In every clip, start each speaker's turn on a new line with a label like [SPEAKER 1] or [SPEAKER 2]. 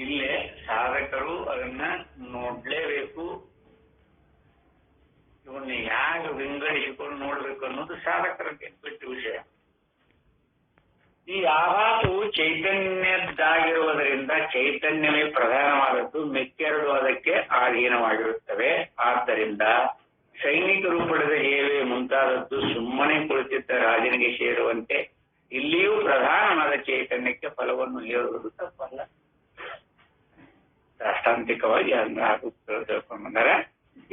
[SPEAKER 1] ಇಲ್ಲೇ ಸಾಧಕರು ಅದನ್ನ ನೋಡ್ಲೇಬೇಕು. ಇವನ್ನ ಹೇಗೆ ವಿಂಗಡಿಸಿಕೊಂಡು ನೋಡ್ಬೇಕು ಅನ್ನೋದು ಸಾಧಕರಿಗೆ ಬಿಟ್ಟ ವಿಷಯ. ಈ ಆಭಾಸವು ಚೈತನ್ಯದ್ದಾಗಿರುವುದರಿಂದ ಚೈತನ್ಯವೇ ಪ್ರಧಾನವಾದದ್ದು, ಮಿಕ್ಕೆರಡು ಅದಕ್ಕೆ ಅಧೀನವಾಗಿರುತ್ತವೆ. ಆದ್ದರಿಂದ ಸೈನಿಕರು ಪಡೆದ ಹೇವೆ ಮುಂತಾದದ್ದು ಸುಮ್ಮನೆ ಕುಳಿತಿದ್ದ ರಾಜನಿಗೆ ಸೇರುವಂತೆ ಇಲ್ಲಿಯೂ ಪ್ರಧಾನವಾದ ಚೈತನ್ಯಕ್ಕೆ ಫಲವನ್ನು ಹೇಳುವುದು ತಪ್ಪಲ್ಲ. ರಾಷ್ಟ್ರಾಂತಿಕವಾಗಿ ತಿಳ್ಕೊಂಡ್ಬಂದರೆ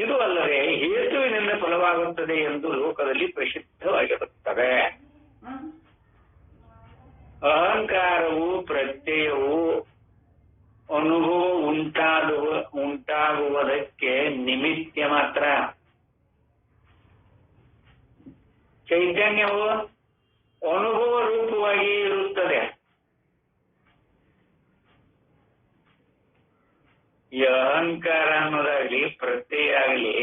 [SPEAKER 1] ಇದು ಅಲ್ಲದೆ ಹೇತುವಿನಿಂದ ಫಲವಾಗುತ್ತದೆ ಎಂದು ಲೋಕದಲ್ಲಿ ಪ್ರಸಿದ್ಧವಾಗಿರುತ್ತವೆ. ಅಹಂಕಾರವು ಪ್ರತ್ಯಯವು ಅನುಭವ ಉಂಟಾಗುವುದಕ್ಕೆ ನಿಮಿತ್ತ ಮಾತ್ರ. ಚೈತನ್ಯವು ಅನುಭವ ರೂಪವಾಗಿ ಇರುತ್ತದೆ. ಈ ಅಹಂಕಾರ ಅನ್ನೋದಾಗ್ಲಿ ಪ್ರತ್ಯಯ ಆಗಲಿ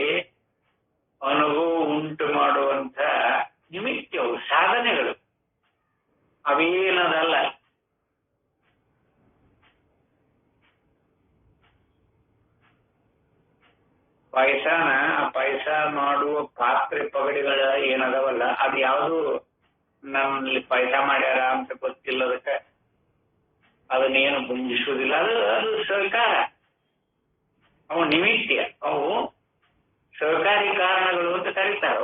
[SPEAKER 1] ಅನುಭವ ಉಂಟು ಮಾಡುವಂತ ನಿಮಿತ್ತವು ಸಾಧನೆಗಳು ಅವೇನದಲ್ಲ. ಪಾಯಸ ಮಾಡುವ ಪಾತ್ರೆ ಪಗಡಿಗಳ ಏನದವಲ್ಲ, ಅದು ಯಾವುದು ನಮ್ಮಲ್ಲಿ ಪಾಯಸ ಮಾಡ್ಯಾರ ಅಂತ ಗೊತ್ತಿಲ್ಲ. ಅದಕ್ಕೆ ಅದನ್ನೇನು ಗುಂಜಿಸುವುದಿಲ್ಲ. ಅದು ಸಹಕಾರ, ಅವು ನಿಮಿತ್ಯ, ಅವು ಸಹಕಾರಿ ಕಾರಣಗಳು ಅಂತ ಕರೀತಾರ.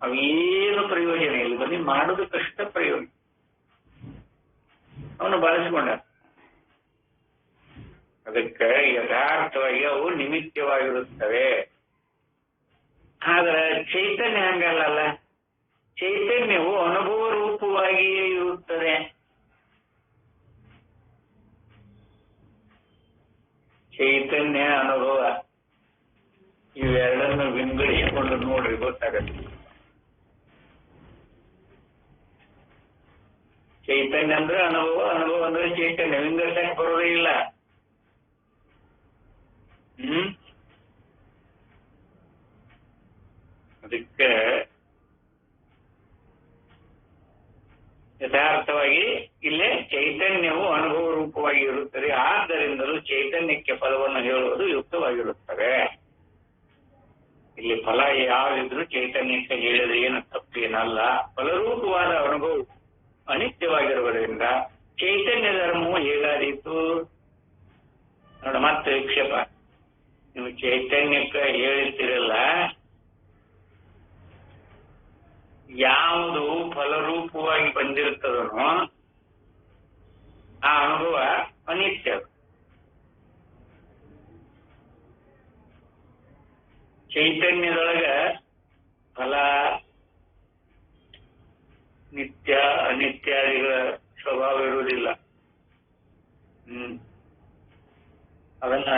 [SPEAKER 1] ಅವೇನು ಪ್ರಯೋಜನ ಇಲ್ಲ, ಬನ್ನಿ ಮಾಡೋದು ಕಷ್ಟ ಪ್ರಯೋಜನ. ಅವನು ಬಳಸಿಕೊಂಡ. ಅದಕ್ಕೆ ಯಥಾರ್ಥವಾಗಿ ಅವು ನಿಮಿತ್ತವಾಗಿರುತ್ತವೆ. ಆದ್ರೆ ಚೈತನ್ಯ ಹಂಗಲ್ಲ. ಚೈತನ್ಯವು ಅನುಭವ ರೂಪವಾಗಿಯೇ ಇರುತ್ತದೆ. ಚೈತನ್ಯ ಅನುಭವ ಇವೆರಡನ್ನು ವಿಂಗಡಿಸಿಕೊಂಡು ನೋಡ್ರಿ, ಗೊತ್ತಾಗತ್ತೆ. ಚೈತನ್ಯ ಅಂದ್ರೆ ಅನುಭವ, ಅನುಭವ ಅಂದ್ರೆ ಚೈತನ್ಯ. ವಿಂಗಡಿಸಕ್ಕೆ ಬರೋದೇ ಇಲ್ಲ. ಅದಕ್ಕೆ ಯಥಾರ್ಥವಾಗಿ ಇಲ್ಲೇ ಚೈತನ್ಯವು ಅನುಭವ ರೂಪವಾಗಿ ಇರುತ್ತದೆ. ಆದ್ದರಿಂದಲೂ ಚೈತನ್ಯಕ್ಕೆ ಫಲವನ್ನು ಹೇಳುವುದು ಯುಕ್ತವಾಗಿರುತ್ತದೆ. ಇಲ್ಲಿ ಫಲ ಯಾವಿದ್ರೂ ಚೈತನ್ಯಕ್ಕೆ ಹೇಳಿದ್ರೆ ಏನು ತಪ್ಪೇನಲ್ಲ. ಫಲರೂಪವಾದ ಅನುಭವ ಅನಿತ್ಯವಾಗಿರುವುದರಿಂದ ಚೈತನ್ಯ ಧರ್ಮವು ಹೇಗಾದೀತು ನೋಡ. ಮತ್ತೆ ವಿಕ್ಷೇಪ, ನೀವು ಚೈತನ್ಯಕ್ಕೆ ಹೇಳ್ತಿರಲ್ಲ, ಯಾವುದು ಫಲರೂಪವಾಗಿ ಬಂದಿರ್ತದನೋ ಆ ಅನುಭವ ಅನಿತ್ಯ. ಚೈತನ್ಯದೊಳಗ ಫಲ ನಿತ್ಯ ಅನಿತ್ಯಾದಿಗಳ ಸ್ವಭಾವ ಇರುವುದಿಲ್ಲ. ಅದನ್ನ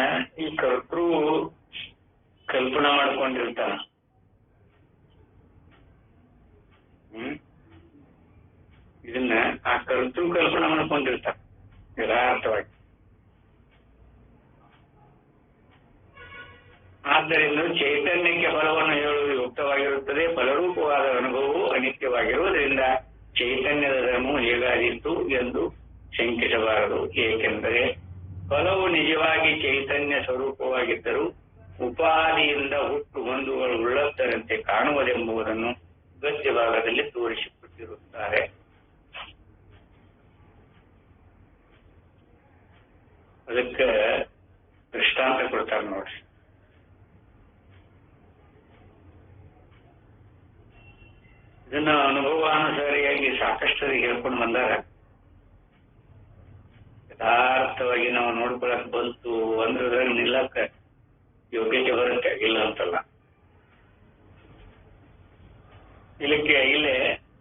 [SPEAKER 1] ಈ ಕರ್ತೃ ಕಲ್ಪನಾ ಮಾಡ್ಕೊಂಡಿರ್ತಾನ. ಇದನ್ನ ಆ ಕರ್ತೃ ಕಲ್ಪನಾ ಮಾಡ್ಕೊಂಡಿರ್ತಾನ ಯಥಾರ್ಥವಾಗಿ. ಆದ್ದರಿಂದ ಚೈತನ್ಯಕ್ಕೆ ಫಲವನ್ನು ಹೇಳುವುದು ಯುಕ್ತವಾಗಿರುತ್ತದೆ. ಫಲರೂಪವಾದ ಅನುಭವವು ಅನಿತ್ಯವಾಗಿರುವುದರಿಂದ ಚೈತನ್ಯದ ಧರ್ಮವು ಹೇಗಾದೀತು ಎಂದು ಶಂಕಿಸಬಾರದು. ಏಕೆಂದರೆ ಫಲವು ನಿಜವಾಗಿ ಚೈತನ್ಯ ಸ್ವರೂಪವಾಗಿದ್ದರೂ ಉಪಾದಿಯಿಂದ ಹುಟ್ಟು ಹೊಂದುಗಳು ಉಳ್ಳತ್ತರಂತೆ ಕಾಣುವುದೆಂಬುದನ್ನು ಗದ್ಯ ಭಾಗದಲ್ಲಿ ತೋರಿಸಿಕೊಟ್ಟಿರುತ್ತಾರೆ. ಅದಕ್ಕೆ ದೃಷ್ಟಾಂತ ಕೊಡ್ತಾರೆ ನೋಡ್ರಿ. ಇದನ್ನ ಅನುಭವಾನುಸಾರಿಯಾಗಿ ಸಾಕಷ್ಟು ಹೇಳ್ಕೊಂಡು ಬಂದಾರ. ಯಥಾರ್ಥವಾಗಿ ನಾವು ನೋಡ್ಕೊಳಕ್ ಬಂತು ಅಂದ್ರೆ ನಿಲ್ಲಕ್ಕ ಯೋಗ್ಯತೆ ಬರುತ್ತೆ, ಇಲ್ಲ ಅಂತಲ್ಲ. ಇಲ್ಲೇ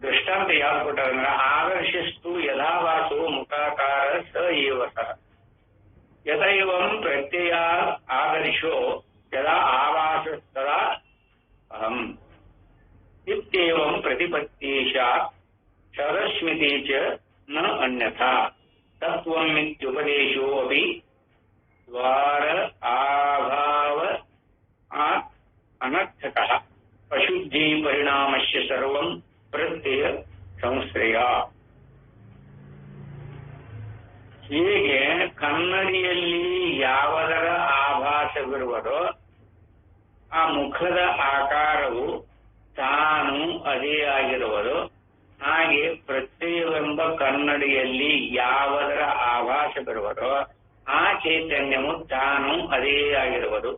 [SPEAKER 1] ದೃಷ್ಟಾಂತ ಯಾವ್ದು ಕೊಟ್ಟಾರಂದ್ರೆ ಆದರ್ಶಿಸ್ತು ಯಥಾವಾಸೋ ಮುಖಾಕಾರ ಸ ಏವ ಸಹ ಯಥೈವಂ ಪ್ರತ್ಯಯ ಆದರ್ಶೋ ಯದಾ ಆವಾಸ ತದಾ ಅಹಂ ಇತ್ಯೇವಂ ಪ್ರತಿಪತ್ತೇಶಾ ಶರಸ್ಮಿತಿ ಚ ನ ಅನ್ಯಥಾ ತತ್ವಮಿತ್ಯುಪದೇಶೋ ಅಪಿ ದ್ವಾರ ಆಭಾವ ಅನರ್ಥಕಃ ಅಶುದ್ಧಿ ಪರಿಣಾಮಸ್ಯ ಸರ್ವಂ ಪ್ರತ್ಯಯ ಸಂಶ್ರಯ. ಹೇಗೆ ಕನ್ನಡಿ ಕನ್ನಡಿಯಲ್ಲಿ ಯಾವುದರ ಆಭಾಸವಿರುವುದೋ ಆ ಮುಖದ ಆಕಾರವು ತಾನು ಅದೇ ಆಗಿರುವುದು. ಹಾಗೆ ಪ್ರತ್ಯಯವೆಂಬ ಕನ್ನಡಿಯಲ್ಲಿ ಯಾವುದರ ಆಭಾಸವಿರುವುದೋ ಆ ಚೈತನ್ಯವು ತಾನು ಅದೇ ಆಗಿರುವುದು.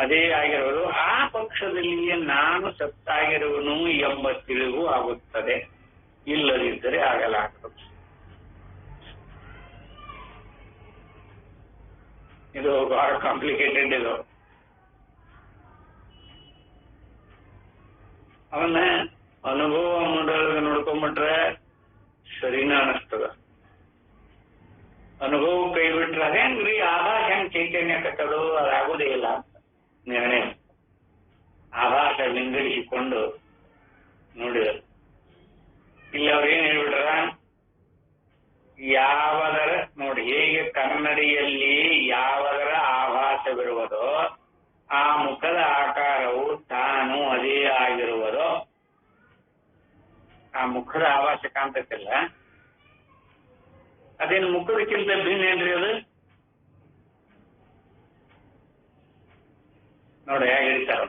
[SPEAKER 1] ಅದೇ ಆಗಿರುವುದು. ಆ ಪಕ್ಷದಲ್ಲಿಯೇ ನಾನು ಸತ್ತಾಗಿರುವನು ಎಂಬ ತಿಳಿವು ಆಗುತ್ತದೆ. ಇಲ್ಲದಿದ್ದರೆ ಆಗಲಾಗದು. ಇದು ಬಹಳ ಕಾಂಪ್ಲಿಕೇಟೆಡ್. ಇದು ಅವನ್ನ ಅನುಭವ ಮಂಡಲದ ನೋಡ್ಕೊಂಡ್ಬಿಟ್ರೆ ಸರಿನ ಅನಿಸ್ತದ. ಅನುಭವ ಕೈ ಬಿಟ್ರೆ ಅದೇನ್ರಿ ಆಭಾಸ ಹೆಂಗ್ ಚೈತನ್ಯ ಕಟ್ಟೋದು, ಅದಾಗುವುದೇ ಇಲ್ಲ ಅಂತ ನಿರ್ಣಯ. ಆಭಾಸ ವಿಂಗಡಿಸಿಕೊಂಡು ನೋಡಿದರು. ಇಲ್ಲಿ ಅವ್ರು ಏನ್ ಹೇಳ್ಬಿಟ್ರ, ಯಾವುದರ ನೋಡಿ, ಹೇಗೆ ಕನ್ನಡಿಯಲ್ಲಿ ಯಾವುದರ ಆಭಾಸವಿರುವುದೋ ಆ ಮುಖದ ಆಕಾರವು ತಾನು ಅದೇ ಆಗಿರುವುದೋ. ಆ ಮುಖದ ಆಭಾಸ ಕಾಣ್ತೈತಿಲ್ಲ, ಅದೇನು ಮುಖದಕ್ಕಿಂತ ಭಿನ್ನ ಏನ್ರಿ ಅದು? ನೋಡಿ ಹೇಗೆ ಹೇಳ್ತಾರ.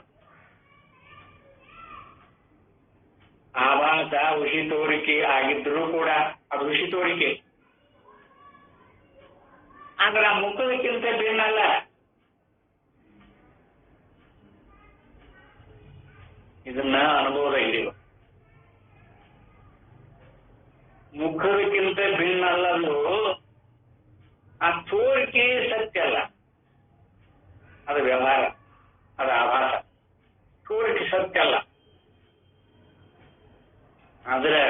[SPEAKER 1] ಆಭಾಸ ಹುಸಿ ತೋರಿಕೆ ಆಗಿದ್ರೂ ಕೂಡ ಅದು ಹುಸಿ ತೋರಿಕೆ, ಆದ್ರೆ ಆ ಮುಖದಕ್ಕಿಂತ ಭಿನ್ನ ಅಲ್ಲ. ಇದನ್ನ ಅನುಭವದ ಹಿಡಿಯುವ. ಮುಖದಕ್ಕಿಂತ ಭಿನ್ನ ಅಲ್ಲದು, ಆ ತೋರಿಕೆ ಸತ್ಯ ಅಲ್ಲ, ಅದು ವ್ಯವಹಾರ, ಅದು ಆಭಾಸ. ತೋರಿಕೆ ಸತ್ಯ ಅಲ್ಲ. ಆದ್ರೆ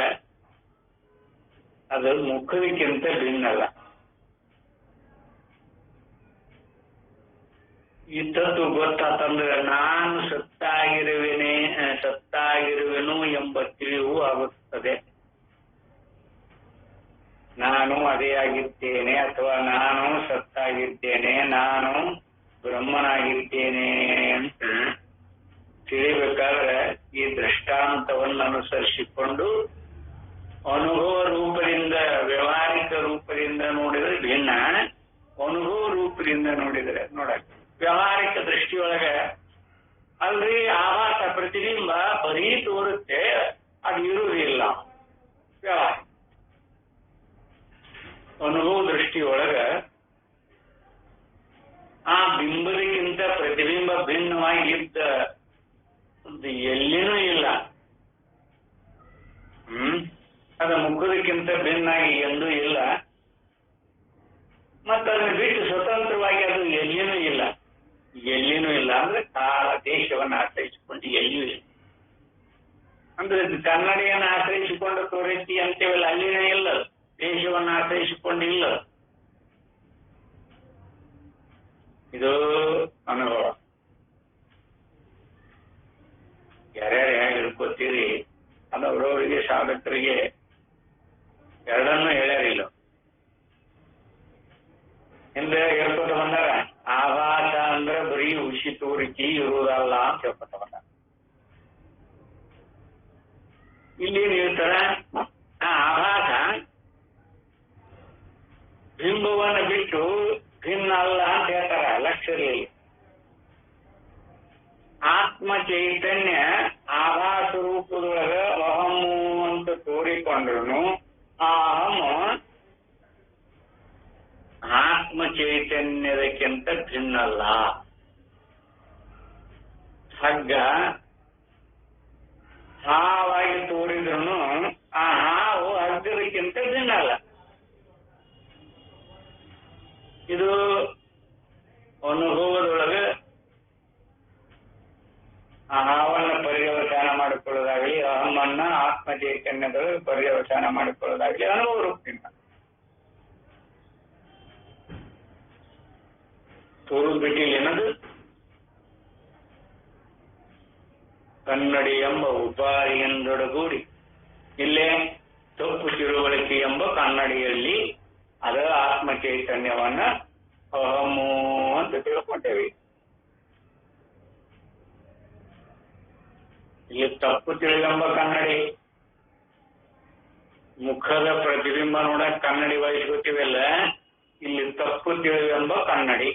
[SPEAKER 1] ಅದು ಮುಖದಕ್ಕಿಂತ ಭಿನ್ನಲ್ಲ. ಈ ತತ್ವ ಗೊತ್ತಾತಂದ್ರೆ ನಾನು ಸತ್ತಾಗಿರುವೆನು ಎಂಬ ತಿಳಿವು ಆಗುತ್ತದೆ. ನಾನು ಅದೇ ಆಗಿದ್ದೇನೆ ಅಥವಾ ನಾನು ಸತ್ತಾಗಿದ್ದೇನೆ, ನಾನು ಬ್ರಹ್ಮನಾಗಿದ್ದೇನೆ ಅಂತ ತಿಳಿಬೇಕಾದ್ರೆ ಈ ದೃಷ್ಟಾಂತವನ್ನು ಅನುಸರಿಸಿಕೊಂಡು ಅನುಭವ ರೂಪದಿಂದ, ವ್ಯವಹಾರಿಕ ರೂಪದಿಂದ ನೋಡಿದ್ರೆ ಭಿನ್ನ, ಅನುಭವ ರೂಪದಿಂದ ನೋಡಿದ್ರೆ ನೋಡಕ್ಕೆ ವ್ಯವಹಾರಿಕ ದೃಷ್ಟಿಯೊಳಗೆ ಅಲ್ರಿ ಆಭಾಸ ಪ್ರತಿಬಿಂಬ ಬರೀ ತೋರುತ್ತೆ, ಅದು ಇರುವುದಿಲ್ಲ. ವ್ಯವಹಾರ ಅನುಭವ ದೃಷ್ಟಿಯೊಳಗ ಆ ಬಿಂಬದಕ್ಕಿಂತ ಪ್ರತಿಬಿಂಬ ಭಿನ್ನವಾಗಿ ಇದ್ದ ಎಲ್ಲಿನೂ ಇಲ್ಲ. ಅದ ಮುಖದಕ್ಕಿಂತ ಭಿನ್ನಾಗಿ ಎಂದೂ ಇಲ್ಲ, ಮತ್ತು ಅದನ್ನ ಬಿಟ್ಟು ಸ್ವತಂತ್ರವಾಗಿ ಅದು ಎಲ್ಲಿನೂ ಇಲ್ಲ. ಎಲ್ಲಿನೂ ಇಲ್ಲ ಅಂದ್ರೆ ಕಾಲ ದೇಶವನ್ನು ಆಶ್ರಯಿಸಿಕೊಂಡು ಎಲ್ಲಿಯೂ ಇಲ್ಲ. ಅಂದ್ರೆ ಕನ್ನಡಿಯನ್ನು ಆಶ್ರಯಿಸಿಕೊಂಡು ತೋರಿಸಿ ಅಂತೇವಲ್ಲ, ಅಲ್ಲಿನೇ ಇಲ್ಲ. ದೇಶವನ್ನು ಆಶ್ರಯಿಸಿಕೊಂಡಿಲ್ಲ. ಇದು ಅನುಭವ. ಯಾರ್ಯಾರು ಹೇಗೆ ಹೇಳ್ಕೊತೀರಿ ಅದು ಅವರವರಿಗೆ, ಸಾಧಕರಿಗೆ ಎರಡನ್ನೂ ಹೇಳ್ಯಾರಿಲ್ಲ. ಹಿಂದೆ ಹೇಳ್ಕೊತ ಬಂದಾರ, ಆಭಾಸ ಅಂದ್ರೆ ಬರೀ ಹುಸಿ ತೋರಿಕೆ ಇರುವುದಲ್ಲ ಅಂತ ಹೇಳ್ಕೊತ ಬಂದಾರ. ಇಲ್ಲಿ ಹೇಳ್ತಾರ, ಆ ಆಭಾಸ ಬಿಂಬವನ್ನು ಬಿಟ್ಟು ಭಿನ್ನ ಅಲ್ಲ ಅಂತ ಹೇಳ್ತಾರ. ಲಕ್ಷದಲ್ಲಿ ಆತ್ಮ ಚೈತನ್ಯ ಆಭಾಸ ರೂಪದೊಳಗ ಅಹಮ್ಮು ಅಂತ ತೋರಿಕೊಂಡ್ರು ಆ ಅಹಮ್ಮು ಆತ್ಮ ಚೈತನ್ಯದಕ್ಕಿಂತ ಭಿನ್ನಲ್ಲ. ಹಗ್ಗ ಹಾವಾಗಿ ತೋರಿದ್ರು ಆ ಹಾವು ಹಗ್ಗದಕ್ಕಿಂತ ಭಿನ್ನ ಅಲ್ಲ. ಇದು ಅನುಭವದೊಳಗೆ ಆ ಹಾವನ್ನ ಪರ್ಯವಸಾನ ಮಾಡಿಕೊಳ್ಳೋದಾಗ್ಲಿ, ಅಹಮ್ಮನ್ನ ಆತ್ಮ ಚೈತನ್ಯದೊಳಗೆ ಪರ್ಯವಸಾನ ಮಾಡಿಕೊಳ್ಳೋದಾಗ್ಲಿ ಅನುಭವ ರೂಪದಿಂದ ತೋರುದು ಬಿಟ್ಟಿಲ್ಲ. ಏನದು ಕನ್ನಡಿ ಎಂಬ ಉಪಾರಿಯಿಂದೊಡಗೂಡಿ ಇಲ್ಲೇ ತಪ್ಪು ತಿಳುವಳಿಕೆ ಎಂಬ ಕನ್ನಡಿಯಲ್ಲಿ ಅದ ಆತ್ಮ ಚೈತನ್ಯವನ್ನ ಅಹಮ್ಮು ಅಂತ ತಿಳ್ಕೊಂಡೇವಿ. ತಪ್ಪು ತಿಳಿವೆಂಬ ಕನ್ನಡಿ. ಮುಖದ ಪ್ರತಿಬಿಂಬ ನೋಡಕ್ ಕನ್ನಡಿ ವಹಿಸ್ಕೊತೀವಲ್ಲ, ಇಲ್ಲಿ ತಪ್ಪು ತಿಳಿವೆಂಬ ಕನ್ನಡಿ.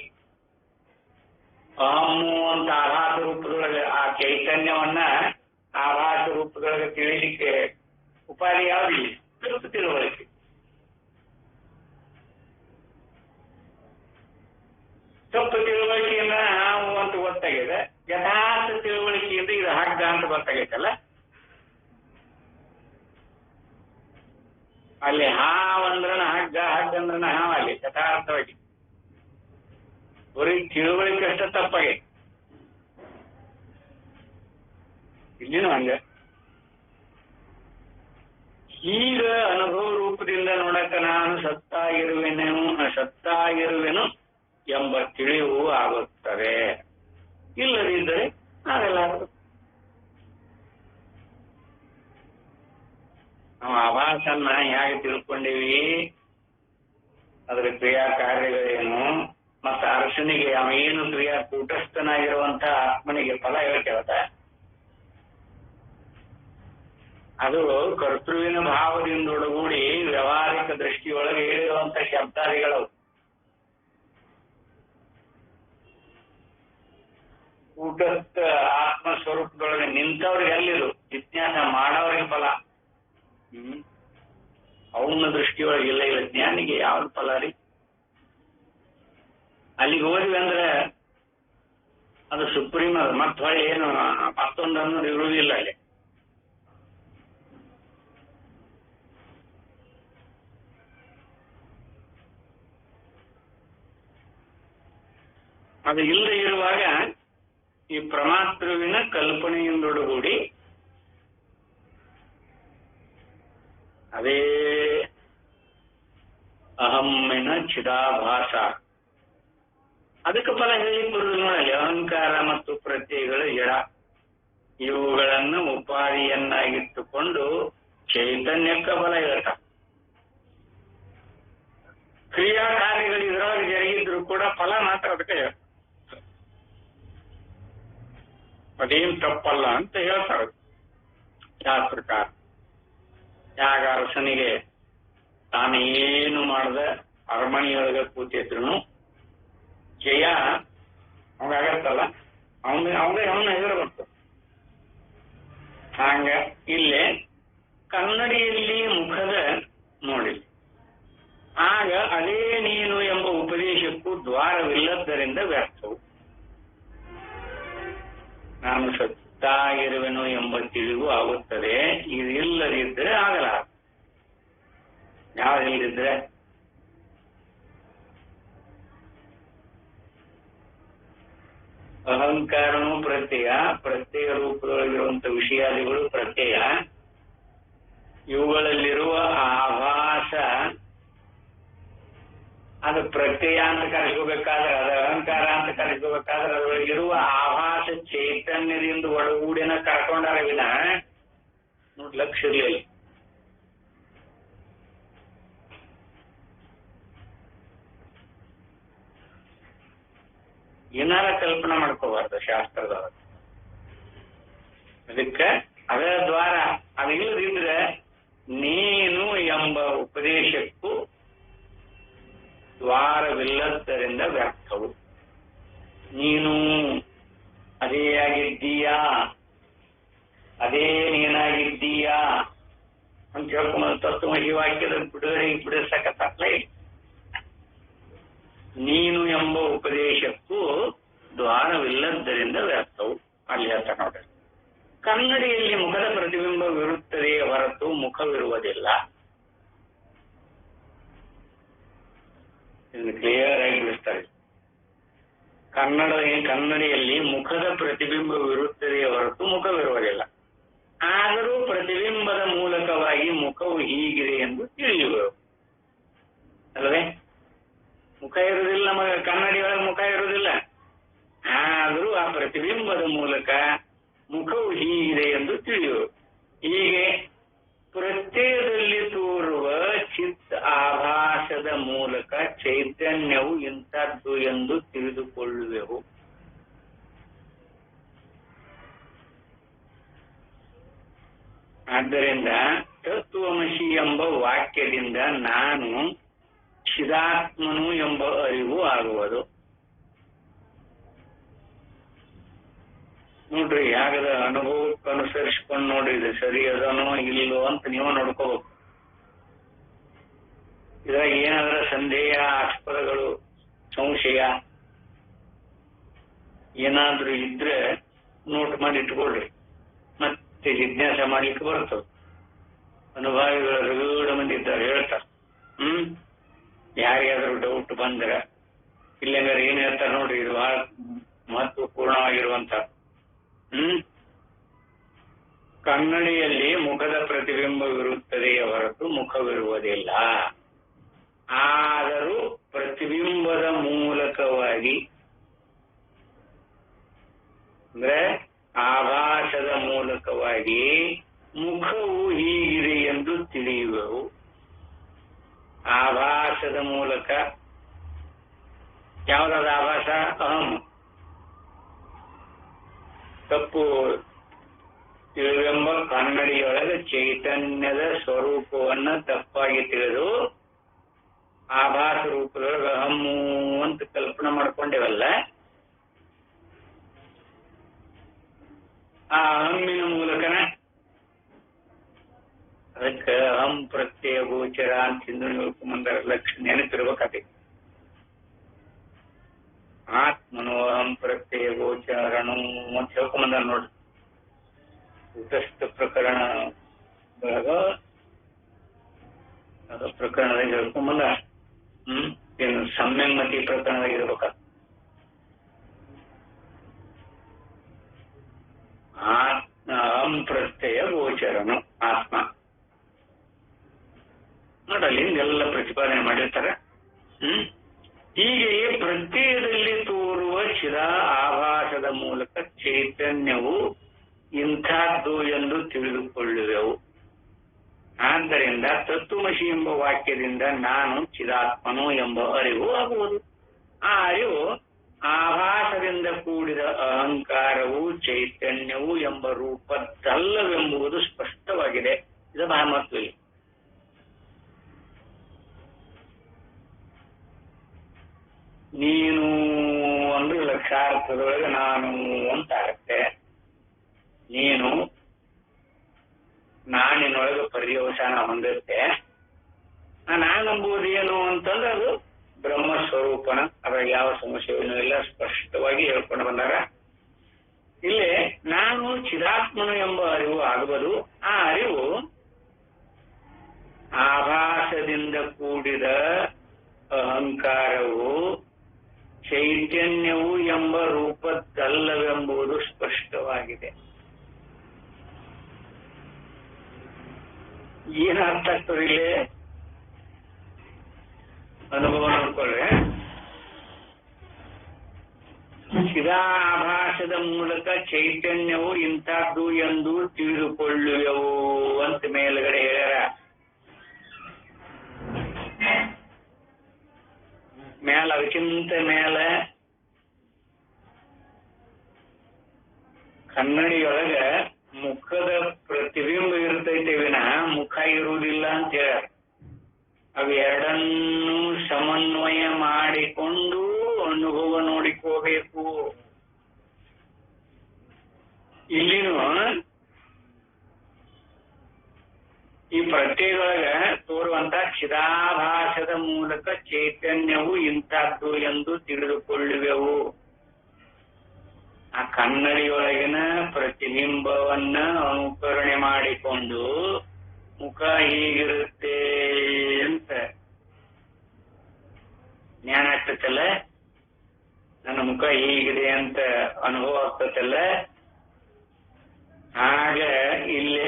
[SPEAKER 1] ಅಹಮ್ಮು ಅಂತ ಆಭಾಸ ರೂಪದೊಳಗೆ ಆ ಚೈತನ್ಯವನ್ನ ಆಭಾಸ ರೂಪದೊಳಗೆ ತಿಳಿಲಿಕ್ಕೆ ಉಪಾಧಿ ಯಾವ್ದಿಲ್ಲ, ತಪ್ಪು ತಿಳುವಳಿಕೆ. ತಪ್ಪು ತಿಳುವಳಿಕೆಯನ್ನ ನಾವು ಅಂತ ಗೊತ್ತಾಗಿದೆ, ಯಥಾರ್ಥ ತಿಳುವಳಿಕೆಯಿಂದ ಇದು ಹಗ್ಗ ಅಂತ ಗೊತ್ತಾಗೈತಲ್ಲ. ಅಲ್ಲಿ ಹಾವ್ ಅಂದ್ರನ ಹಗ್ಗ, ಹಗ್ಗ ಅಂದ್ರನ ಹಾವ್. ಅಲ್ಲಿ ಯಥಾರ್ಥವಾಗಿ ಬರೀ ತಿಳುವಳಿಕೆ ಅಷ್ಟ ತಪ್ಪಾಗೈತಿ. ಇಲ್ಲಿನೂ ಹಂಗ. ಈಗ ಅನುಭವ ರೂಪದಿಂದ ನೋಡಕ ನಾನು ಸತ್ತಾಗಿರುವೆನು ಎಂಬ ತಿಳಿವು ಆಗುತ್ತದೆ. ಇಲ್ಲದಿದ್ದರೆ ಆಗಲಾರದು. ನಾವು ಆಭಾಸನ್ನ ಹೇಗೆ ತಿಳ್ಕೊಂಡೀವಿ, ಅದರ ಕ್ರಿಯಾ ಕಾರ್ಯಗಳೇನು, ಮತ್ತ ಅರಸನಿಗೆ ಅವೇನು ಕ್ರಿಯಾ ಕೂಟಸ್ಥನಾಗಿರುವಂತ ಆತ್ಮನಿಗೆ ಫಲ ಹೇಳ್ತೇವತ್ತ, ಅದು ಕರ್ತೃವಿನ ಭಾವದಿಂದೊಡಗೂಡಿ ವ್ಯವಹಾರಿಕ ದೃಷ್ಟಿಯೊಳಗೆ ಹೇಳಿರುವಂತ ಶಬ್ದಾದಿಗಳು. ಕೂಟಸ್ಥ ಆತ್ಮ ಸ್ವರೂಪದೊಳಗೆ ನಿಂತವ್ರಿಗೆ ಅಲ್ಲಿರು, ಜಿಜ್ಞಾಸ ಮಾಡೋರಿಗೆ ಫಲ. ಅವನ ದೃಷ್ಟಿಯೊಳಗೆ ಇಲ್ಲ. ಜ್ಞಾನಿಗೆ ಯಾವ್ದು ಫಲ ರೀ? ಅಲ್ಲಿಗೆ ಹೋದ್ವಿ ಅಂದ್ರೆ ಅದು ಸುಪ್ರೀಂ. ಅದು ಮತ್ತೆ ಹೊಳೆ ಏನು ಮತ್ತೊಂದನ್ನು ಇರುವುದಿಲ್ಲ ಅಲ್ಲಿ. ಅದು ಇಲ್ಲದೆ ಇರುವಾಗ ಈ ಪ್ರಮಾತೃವಿನ ಕಲ್ಪನೆಯಿಂದೊಡಗೂಡಿ ಅದೇ ಅಹಮ್ಮಿನ ಚಿದಾಭಾಸ. ಅದಕ್ಕೆ ಫಲ ಹೇಳಿ ಬರುವುದಿಲ್ಲ ನೋಡಿ. ಅಹಂಕಾರ ಮತ್ತು ಪ್ರತ್ಯಯಗಳು ಜಡ. ಇವುಗಳನ್ನು ಉಪಾಧಿಯನ್ನಾಗಿಟ್ಟುಕೊಂಡು ಚೈತನ್ಯಕ್ಕೆ ಫಲ ಹೇಳ್ತ. ಕ್ರಿಯಾ ಕಾರ್ಯಗಳು ಇದರೊಳಗೆ ಜರುಗಿದ್ರು ಕೂಡ ಫಲ ಮಾತ್ರ ಅದಕ್ಕೆ ಹೇಳ್ತಾರೆ. ಅದೇನು ತಪ್ಪಲ್ಲ ಅಂತ ಹೇಳ್ತಾರೆ ಶಾಸ್ತ್ರಕಾರ. ಯಾಗ ಅರಸನಿಗೆ ತಾನೇನು ಮಾಡದ ಅರಮನೆಯೊಳಗೆ ಕೂತಿದ್ರು ಜಯ ಅವಾಗತ್ತಲ್ಲ, ಅವನ ಹೆಸರು ಬರ್ತು. ಹಾಗ ಇಲ್ಲೇ ಕನ್ನಡಿಯಲ್ಲಿ ಮುಖದ ನೋಡಿ, ಆಗ ಅದೇ ನೀನು ಎಂಬ ಉಪದೇಶಕ್ಕೂ ದ್ವಾರವಿಲ್ಲದ್ದರಿಂದ ವ್ಯರ್ಥವು. ನಾನು ಸತ್ತಾಗಿರುವೆನು ಎಂಬ ತಿಳಿವು ಆಗುತ್ತದೆ. ಇದು ಇಲ್ಲದಿದ್ದರೆ ಆಗಲಾರ. ಯಾವ್ದಿಲ್ಲದಿದ್ರೆ ಅಹಂಕಾರನು ಪ್ರತ್ಯಯ ರೂಪದೊಳಗಿರುವಂತ ವಿಷಯಾದಿಗಳು ಪ್ರತ್ಯಯ. ಇವುಗಳಲ್ಲಿರುವ ಆಭಾಸ ಅದು ಪ್ರತ್ಯಯ ಅಂತ ಕರೆಸ್ಕೋಬೇಕಾದ್ರೆ, ಅದು ಅಹಂಕಾರ ಅಂತ ಕರೆಸ್ಕೋಬೇಕಾದ್ರೆ ಅದರೊಳಗಿರುವ ಆಭಾಸ ಚೈತನ್ಯದಿಂದ ಒಳಗೂಡಿನ ಕರ್ಕೊಂಡಾರ ವಿನ ನೋಡಿ ಲಕ್ಷ ಇರಲಿಲ್ಲ. ಏನಾರ ಕಲ್ಪನಾ ಮಾಡ್ಕೋಬಾರ್ದು ಶಾಸ್ತ್ರದೊಳಗೆ. ಅದಕ್ಕೆ ಅದರ ದ್ವಾರ ಅದು ಇಲ್ಲದಿದ್ರೆ ನೀನು ಎಂಬ ಉಪದೇಶಕ್ಕೂ ದ್ವಾರವಿಲ್ಲದ್ದರಿಂದ ವ್ಯರ್ಥವು. ನೀನು ಅದೇ ಆಗಿದ್ದೀಯಾ, ಅದೇ ನೀನಾಗಿದ್ದೀಯಾ ಅಂತ ಹೇಳ್ಕೊಂಬ ತತ್ವಮಸಿ ವಾಕ್ಯದ ಬಿಡಿಸಕತ್ತಲ್ಲ. ನೀನು ಎಂಬ ಉಪದೇಶಕ್ಕೂ ದ್ವಾರವಿಲ್ಲದ್ದರಿಂದ ವ್ಯರ್ಥವು. ಅಲ್ಲಿ ಹೇಳ್ತಾ ನೋಡ್ರಿ, ಕನ್ನಡಿಯಲ್ಲಿ ಮುಖದ ಪ್ರತಿಬಿಂಬವಿರುತ್ತದೆ ಹೊರತು ಮುಖವಿರುವುದಿಲ್ಲ. ಇದನ್ನು ಕ್ಲಿಯರ್ ಆಗಿ ಬಿಡಿಸ್ತಾರೆ. ಕನ್ನಡಿಯಲ್ಲಿ ಮುಖದ ಪ್ರತಿಬಿಂಬವಿರುತ್ತದೆ ಹೊರತು ಮುಖವಿರುವುದಿಲ್ಲ. ಆದರೂ ಪ್ರತಿಬಿಂಬದ ಮೂಲಕವಾಗಿ ಮುಖವು ಹೀಗಿದೆ ಎಂದು ತಿಳಿಯುವರು ಅಲ್ಲವೇ? ಮುಖ ಇರುವುದಿಲ್ಲ, ಕನ್ನಡಿಯೊಳಗೆ ಮುಖ ಇರುವುದಿಲ್ಲ. ಆದರೂ ಆ ಪ್ರತಿಬಿಂಬದ ಮೂಲಕ ಮುಖವು ಹೀಗಿದೆ ಎಂದು ತಿಳಿಯುವರು. ಹೀಗೆ ಪ್ರತ್ಯಯದಲ್ಲಿ ತೋರುವ ಚಿತ್ ಆಭಾಸದ ಮೂಲಕ ಚೈತನ್ಯವು ಇಂಥದ್ದು ಎಂದು ತಿಳಿದುಕೊಳ್ಳುವೆವು. ಆದ್ದರಿಂದ ತತ್ವಮಸಿ ಎಂಬ ವಾಕ್ಯದಿಂದ ನಾನು ಚಿದಾತ್ಮನು ಎಂಬ ಅರಿವು ಆಗುವುದು. ನೋಡ್ರಿ, ಯಾಗದ ಅನುಭವಕ್ಕೆ ಅನುಸರಿಸ್ಕೊಂಡು ನೋಡ್ರಿ, ಇದು ಸರಿ ಅದನೋ ಇಲ್ಲೋ ಅಂತ ನೀವು ನೋಡ್ಕೋಬೇಕು. ಇದ್ರಾಗ ಏನಾದ್ರ ಸಂದೇಹ, ಆಸ್ಪದಗಳು, ಸಂಶಯ ಏನಾದ್ರೂ ಇದ್ರೆ ನೋಟ್ ಮಾಡಿ ಇಟ್ಕೊಳ್ರಿ, ಮತ್ತೆ ಜಿಜ್ಞಾಸೆ ಮಾಡ್ಲಿಕ್ಕೆ ಬರ್ತದೆ. ಅನುಭವಿಗಳ ರಗಡ ಮಂದಿ ಇದ್ದಾರೆ, ಹೇಳ್ತಾರೆ. ಯಾರಿಗಾದ್ರೂ ಡೌಟ್ ಬಂದ್ರೆ ಇಲ್ಲಂಗಾರೆ ಏನ್ ಹೇಳ್ತಾರೆ ನೋಡ್ರಿ, ಇದು ಬಹಳ ಮಹತ್ವಪೂರ್ಣವಾಗಿರುವಂತ. ಕನ್ನಡಿಯಲ್ಲಿ ಮುಖದ ಪ್ರತಿಬಿಂಬವಿರುತ್ತದೆಯೇ ಹೊರತು ಮುಖವಿರುವುದಿಲ್ಲ. ಆದರೂ ಪ್ರತಿಬಿಂಬದ ಮೂಲಕವಾಗಿ ಅಂದ್ರೆ ಆಭಾಸದ ಮೂಲಕವಾಗಿ ಮುಖವು ಹೀಗಿದೆ ಎಂದು ತಿಳಿಯುವೆವು. ಆಭಾಸದ ಮೂಲಕ ಯಾವುದಾದ ಆಭಾಸ? ಅಹಂ. ತಪ್ಪು ತಿಳಿವೆಂಬ ಕನ್ನಡಿಯೊಳಗೆ ಚೈತನ್ಯದ ಸ್ವರೂಪವನ್ನ ತಪ್ಪಾಗಿ ತಿಳಿದು ಆಭಾಸ ರೂಪದೊಳಗೆ ಅಹಮ್ಮು ಅಂತ ಕಲ್ಪನೆ ಮಾಡ್ಕೊಂಡೇವಲ್ಲ, ಆ ಅಹಮ್ಮಿನ ಮೂಲಕನ ಅದಕ್ಕೆ ಅಹಂ ಪ್ರತ್ಯಯ ಗೋಚರ ಅಂತ ಹಿಂದೂ ಹೇಳ್ಕೊಂಬಂದರ ಲಕ್ಷಣ ನೆನಪಿರ್ಬೇಕಾಗ್ತೈತಿ. ಆತ್ಮನು ಅಹಂ ಪ್ರತ್ಯಯ ಗೋಚರನು ಅಂತ ಹೇಳ್ಕೊಂಬಂದಾರ ನೋಡ್ರಿ. ಉತಸ್ಥ ಪ್ರಕರಣ ಪ್ರಕರಣದಾಗ ಹೇಳ್ಕೊಂಬಂದ. ಏನು ಸಮ್ಯಮತಿ ಪ್ರಕರಣದಾಗ ಇರ್ಬೇಕ. ಅಹಂ ಪ್ರತ್ಯಯ ಗೋಚರನು ಆತ್ಮ ನೋಡಲ್ಲಿ ಎಲ್ಲ ಪ್ರತಿಪಾದನೆ ಮಾಡಿರ್ತಾರೆ. ಹೀಗೆಯೇ ಪ್ರತ್ಯಯದಲ್ಲಿ ತೋರುವ ಚಿದಾ ಆಭಾಸದ ಮೂಲಕ ಚೈತನ್ಯವು ಇಂಥದ್ದು ಎಂದು ತಿಳಿದುಕೊಳ್ಳುವೆವು. ಆದ್ದರಿಂದ ತತ್ವಮಸಿ ಎಂಬ ವಾಕ್ಯದಿಂದ ನಾನು ಚಿದಾತ್ಮನು ಎಂಬ ಅರಿವು ಆಗುವುದು. ಆ ಅರಿವು ಆಭಾಸದಿಂದ ಕೂಡಿದ ಅಹಂಕಾರವು ಚೈತನ್ಯವು ಎಂಬ ರೂಪದ್ದಲ್ಲವೆಂಬುದು ಸ್ಪಷ್ಟವಾಗಿದೆ. ಇದು ಬಹಳ ಮಹತ್ವ. ನೀನು ಅಂದ್ರೆ ಲಕ್ಷಾರ್ಥದೊಳಗೆ ನಾನು ಅಂತ ಆಗುತ್ತೆ. ನೀನು ನಾನಿನೊಳಗೆ ಪರ್ಯವಸಾನ ಹೊಂದಿರುತ್ತೆ. ನಾನೆಂಬುದು ಏನು ಅಂತಂದ್ರೆ ಅದು ಬ್ರಹ್ಮಸ್ವರೂಪನ. ಅದ್ರಾಗ ಯಾವ ಸಮಸ್ಯೆಯೂ ಇಲ್ಲ, ಸ್ಪಷ್ಟವಾಗಿ ಹೇಳ್ಕೊಂಡು ಬಂದಾಗ. ಇಲ್ಲಿ ನಾನು ಚಿದಾತ್ಮನು ಎಂಬ ಅರಿವು ಆಗುವುದು. ಆ ಅರಿವು ಆಭಾಸದಿಂದ ಕೂಡಿದ ಅಹಂಕಾರವು ಚೈತನ್ಯವು ಎಂಬ ರೂಪದ್ದಲ್ಲವೆಂಬುದು ಸ್ಪಷ್ಟವಾಗಿದೆ. ಏನ್ ಅರ್ಥ ಆಗ್ತದೆ ಇಲ್ಲಿ? ಅನುಭವ ನೋಡ್ಕೊಳ್ಳಿ. ಚಿದಾಭಾಸದ ಮೂಲಕ ಚೈತನ್ಯವು ಇಂಥದ್ದು ಎಂದು ತಿಳಿದುಕೊಳ್ಳುವೆವು ಅಂತ ಮೇಲ್ಗಡೆ ಹೇಳ್ಯಾರ. ಮೇಲ ಅದಕ್ಕಿಂತ ಮೇಲೆ ಕನ್ನಡಿಯೊಳಗ ಮುಖದ ಪ್ರತಿಬಿಂಬ ಇರ್ತೈತೆ ವಿನಃ ಮುಖ ಇರುವುದಿಲ್ಲ ಅಂತ ಹೇಳ್ಯಾರ. ಅವೆರಡನ್ನೂ ಸಮನ್ವಯ ಮಾಡಿಕೊಂಡು ಅನುಭವ ನೋಡಿಕೋಬೇಕು. ಇಲ್ಲಿನೂ ಈ ಪ್ರತ್ಯಯದೊಳಗ ತೋರುವಂತ ಚಿದಾಭಾಸದ ಮೂಲಕ ಚೈತನ್ಯವು ಇಂಥದ್ದು ಎಂದು ತಿಳಿದುಕೊಳ್ಳುವೆವು. ಆ ಕನ್ನಡಿಯೊಳಗಿನ ಪ್ರತಿಬಿಂಬವನ್ನ ಅನುಕರಣೆ ಮಾಡಿಕೊಂಡು ಮುಖ ಹೀಗಿರುತ್ತೆ ಅಂತ ಜ್ಞಾನ ಆಗ್ತೈತಲ್ಲ, ನನ್ನ ಮುಖ ಹೀಗಿದೆ ಅಂತ ಅನುಭವ ಆಗ್ತೈತಲ್ಲ. ಆಗ ಇಲ್ಲಿ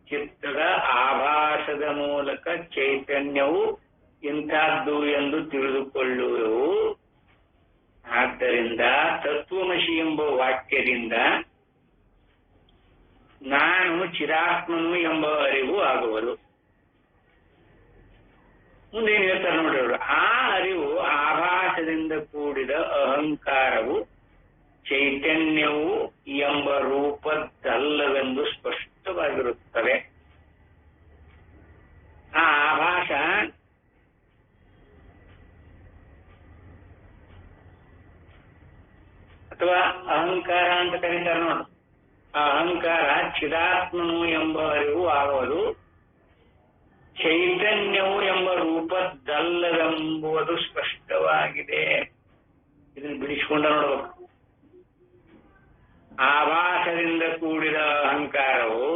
[SPEAKER 1] ಚಿತ್ತದ ಆಭಾಸದ ಮೂಲಕ ಚೈತನ್ಯವು ಇಂಥದ್ದು ಎಂದು ತಿಳಿದುಕೊಳ್ಳುವೆವು. ಆದ್ದರಿಂದ ತತ್ವಮಸಿ ಎಂಬ ವಾಕ್ಯದಿಂದ ನಾನು ಚಿದಾತ್ಮನು ಎಂಬ ಅರಿವು ಆಗುವುದು. ಮುಂದೇನು ಹೇಳ್ತಾರೆ ನೋಡ್ರಿ ಅವರು. ಆ ಅರಿವು ಆಭಾಸದಿಂದ ಕೂಡಿದ ಅಹಂಕಾರವು ಚೈತನ್ಯವು ಎಂಬ ರೂಪದ್ದಲ್ಲವೆಂದು ಸ್ಪಷ್ಟ ಅರ್ಥವಾಗಿರುತ್ತದೆ. ಆ ಆಭಾಸ ಅಥವಾ ಅಹಂಕಾರ ಅಂತ ಕರೀತಾರೆ ನೋಡು. ಆ ಅಹಂಕಾರ ಚಿದಾತ್ಮನು ಎಂಬ ಅರಿವು ಆಗುವುದು, ಚೈತನ್ಯವು ಎಂಬ ರೂಪದ್ದಲ್ಲವೆಂಬುದು ಸ್ಪಷ್ಟವಾಗಿದೆ. ಇದನ್ನು ಬಿಡಿಸಿಕೊಂಡ ನೋಡಬೇಕು. ಆಭಾಸದಿಂದ ಕೂಡಿದ ಅಹಂಕಾರವು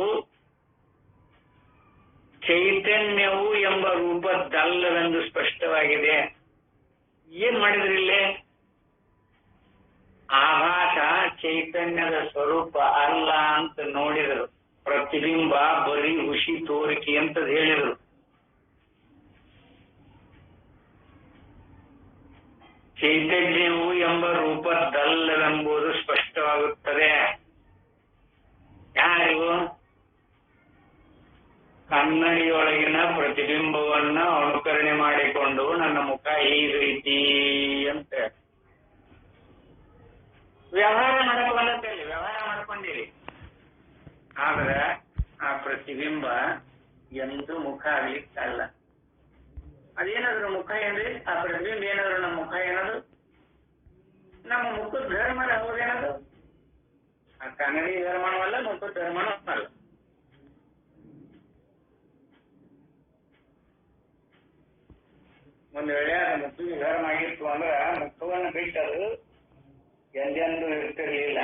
[SPEAKER 1] ಚೈತನ್ಯವು ಎಂಬ ರೂಪದ್ದಲ್ಲವೆಂದು ಸ್ಪಷ್ಟವಾಗಿದೆ. ಏನ್ ಮಾಡಿದ್ರಿಲ್ಲೇ? ಆಭಾಸ ಚೈತನ್ಯದ ಸ್ವರೂಪ ಅಲ್ಲ ಅಂತ ನೋಡಿದರು. ಪ್ರತಿಬಿಂಬ ಬರೀ ಹುಸಿ ತೋರಿಕೆ ಅಂತ ಹೇಳಿದರು. ಚೈತನ್ಯವು ಎಂಬ ರೂಪದ್ದಲ್ಲವೆಂಬುದು ಸ್ಪಷ್ಟವಾಗುತ್ತದೆ. ಯಾರಿಗೂ? ಕನ್ನಡಿಯೊಳಗಿನ ಪ್ರತಿಬಿಂಬವನ್ನ ಅನುಕರಣೆ ಮಾಡಿಕೊಂಡು ನನ್ನ ಮುಖ ಹೀಗೈತಿ ಅಂತ ವ್ಯವಹಾರ ಮಾಡ್ಕೊಂಡಂತೇಳಿ ವ್ಯವಹಾರ ಮಾಡ್ಕೊಂಡಿರಿ. ಆದ್ರೆ ಆ ಪ್ರತಿಬಿಂಬ ಎಂದು ಮುಖ ಆಗ್ಲಿಕ್ಕಲ್ಲ. ಅದೇನಾದ್ರು ಮುಖ ಏನ್ರಿ? ಆ ಪ್ರತಿಬಿಂಬ ಏನಾದ್ರು ನಮ್ಮ ಮುಖ ಏನದು? ನಮ್ಮ ಮುಖದ ಧರ್ಮನ ಹೌದೇನದು? ಆ ಕನ್ನಡಿ ಧರ್ಮನೂ ಅಲ್ಲ, ಮುಖದ ಧರ್ಮನೂ ಅಲ್ಲ. ಒಂದು ವೇಳೆ ಅದು ಮುಖದ ಧರ್ಮ ಆಗಿತ್ತು ಅಂದ್ರೆ ಮುಖವನ್ನು ಬಿಟ್ಟದು ಎಂದೆಂದೂ ಇರ್ತಿರ್ಲಿಲ್ಲ.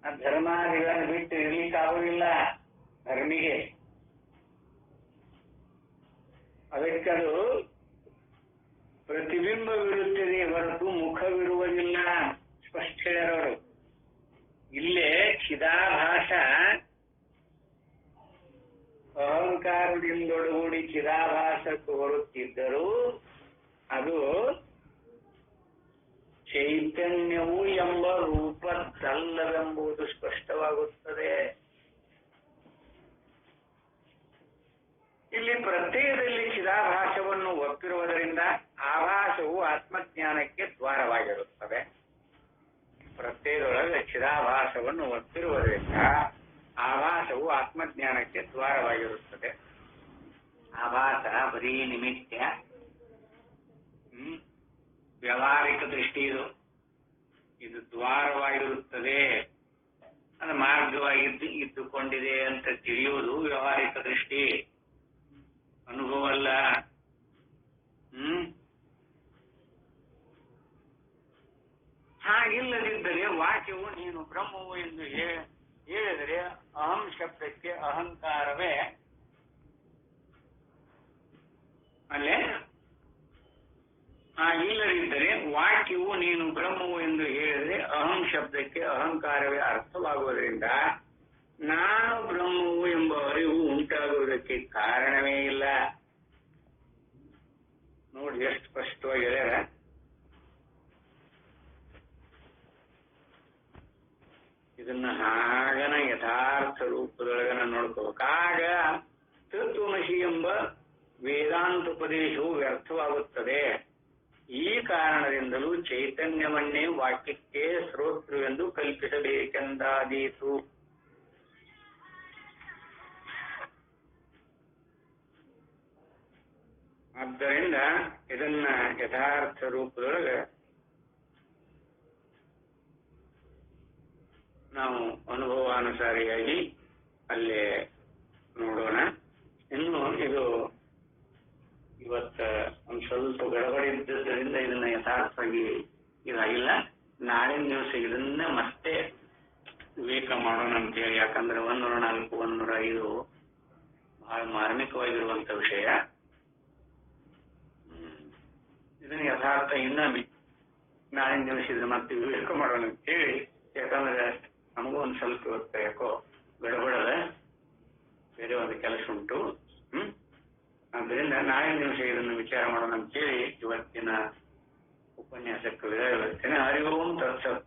[SPEAKER 1] ಆ ಧರ್ಮಾದಿಗಳನ್ನು ಬಿಟ್ಟು ಇರ್ಲಿಕ್ಕಾಗುವುದಿಲ್ಲ ಧರ್ಮಿಗೆ. ಅದಕ್ಕದು ಪ್ರತಿಬಿಂಬವಿರುತ್ತದೆ ಹೊರತು ಮುಖವಿರುವುದಿಲ್ಲ. ಸ್ಪಷ್ಟ ಹೇಳ್ಯಾರವರು. ಇಲ್ಲೇ ಚಿದಾಭಾಸ ಅಹಂಕಾರದಿಂದೊಡಗೂಡಿ ಚಿದಾಭಾಸ ತೋರುತ್ತಿದ್ದರೂ ಅದು ಚೈತನ್ಯವು ಎಂಬ ರೂಪದ್ದಲ್ಲವೆಂಬುದು ಸ್ಪಷ್ಟವಾಗುತ್ತದೆ. ಇಲ್ಲಿ ಪ್ರತ್ಯಯದಲ್ಲಿ ಚಿದಾಭಾಸವನ್ನು ಒಪ್ಪಿರುವುದರಿಂದ ಆಭಾಸವು ಆತ್ಮಜ್ಞಾನಕ್ಕೆ ದ್ವಾರವಾಗಿರುತ್ತದೆ. ಪ್ರತ್ಯಯದೊಳಗೆ ಚಿದಾಭಾಸವನ್ನು ಒಪ್ಪಿರುವುದರಿಂದ ಆಭಾಸವು ಆತ್ಮಜ್ಞಾನಕ್ಕೆ ದ್ವಾರವಾಗಿರುತ್ತದೆ. ಆಭಾಸ ಬರೀ ನಿಮಿತ್ತ, ವ್ಯಾವಹಾರಿಕ ದೃಷ್ಟಿ ಇದು ದ್ವಾರವಾಗಿರುತ್ತದೆ. ಅದು ಮಾರ್ಗವಾಗಿದ್ದು ಇದ್ದುಕೊಂಡಿದೆ ಅಂತ ತಿಳಿಯುವುದು ವ್ಯಾವಹಾರಿಕ ದೃಷ್ಟಿ, ಅನುಭವ ಅಲ್ಲ. ಹಾಗಿಲ್ಲದಿದ್ದರೆ ವಾಕ್ಯವು ನೀನು ಬ್ರಹ್ಮವು ಎಂದು ಹೇಳಿದರೆ ಅಹಂ ಶಬ್ದಕ್ಕೆ ಅಹಂಕಾರವೇ ಅಲ್ಲೇ. ಇಲ್ಲದಿದ್ದರೆ ವಾಕ್ಯವು ನೀನು ಬ್ರಹ್ಮವು ಎಂದು ಹೇಳಿದರೆ ಅಹಂ ಶಬ್ದಕ್ಕೆ ಅಹಂಕಾರವೇ ಅರ್ಥವಾಗುವುದರಿಂದ ನಾನು ಬ್ರಹ್ಮವು ಎಂಬ ಅರಿವು ಉಂಟಾಗುವುದಕ್ಕೆ ಕಾರಣವೇ ಇಲ್ಲ. ನೋಡಿ ಎಷ್ಟು ಸ್ಪಷ್ಟವಾಗಿ ಹೇಳ್ಯಾರ. ಇದನ್ನ ಹಾಗನ ಯಥಾರ್ಥ ರೂಪದೊಳಗನ ನೋಡ್ಕೋಬೇಕಾಗ ತತ್ವಮಸಿ ಎಂಬ ವೇದಾಂತೋಪದೇಶವು ವ್ಯರ್ಥವಾಗುತ್ತದೆ. ಈ ಕಾರಣದಿಂದಲೂ ಚೈತನ್ಯವನ್ನೇ ವಾಕ್ಯಕ್ಕೆ ಶ್ರೋತೃವೆಂದು ಕಲ್ಪಿಸಬೇಕೆಂದಾದೀತು. ಆದ್ದರಿಂದ ಇದನ್ನ ಯಥಾರ್ಥ ರೂಪದೊಳಗೆ ನಾವು ಅನುಭವಾನುಸಾರಿಯಾಗಿ ಅಲ್ಲೇ ನೋಡೋಣ. ಇನ್ನು ಇದು ಇವತ್ತ ಒಂದು ಸ್ವಲ್ಪ ಗಡಬಡಿದ್ದರಿಂದ ಇದನ್ನ ಯಥಾರ್ಥವಾಗಿ ಇದಾಗಿಲ್ಲ. ನಾಳಿನ ದಿವಸ ಇದನ್ನ ಮತ್ತೆ ವಿವೇಕ ಮಾಡೋಣ ಅಂತೇಳಿ. ಯಾಕಂದ್ರೆ 104, 105 ಬಹಳ ಮಾರ್ಮಿಕವಾಗಿರುವಂತ ವಿಷಯ. ಇದನ್ನ ಯಥಾರ್ಥ ಇನ್ನೊಮ್ಮೆ ನಾಳಿನ ದಿವಸ ಇದನ್ನ ಮತ್ತೆ ವಿವೇಕ ಮಾಡೋಣ ಅಂತೇಳಿ. ಯಾಕಂದ್ರೆ ನಮಗೂ ಒಂದು ಸ್ವಲ್ಪ ಇವತ್ತು ಯಾಕೋ ಗಡಬಡದ ಬೇರೆ ಒಂದು ಕೆಲಸ ಉಂಟು. ಆದ್ದರಿಂದ ನಾಳಿನ ನಿಮಿಷ ಇದನ್ನು ವಿಚಾರ ಮಾಡೋಣ ಅಂತೇಳಿ ಇವತ್ತಿನ ಉಪನ್ಯಾಸಕ್ಕೆ ವಿದಾಯ ಹೇಳ್ತೇನೆ. ಹರಿ ಓಂ ತತ್ಸತ್.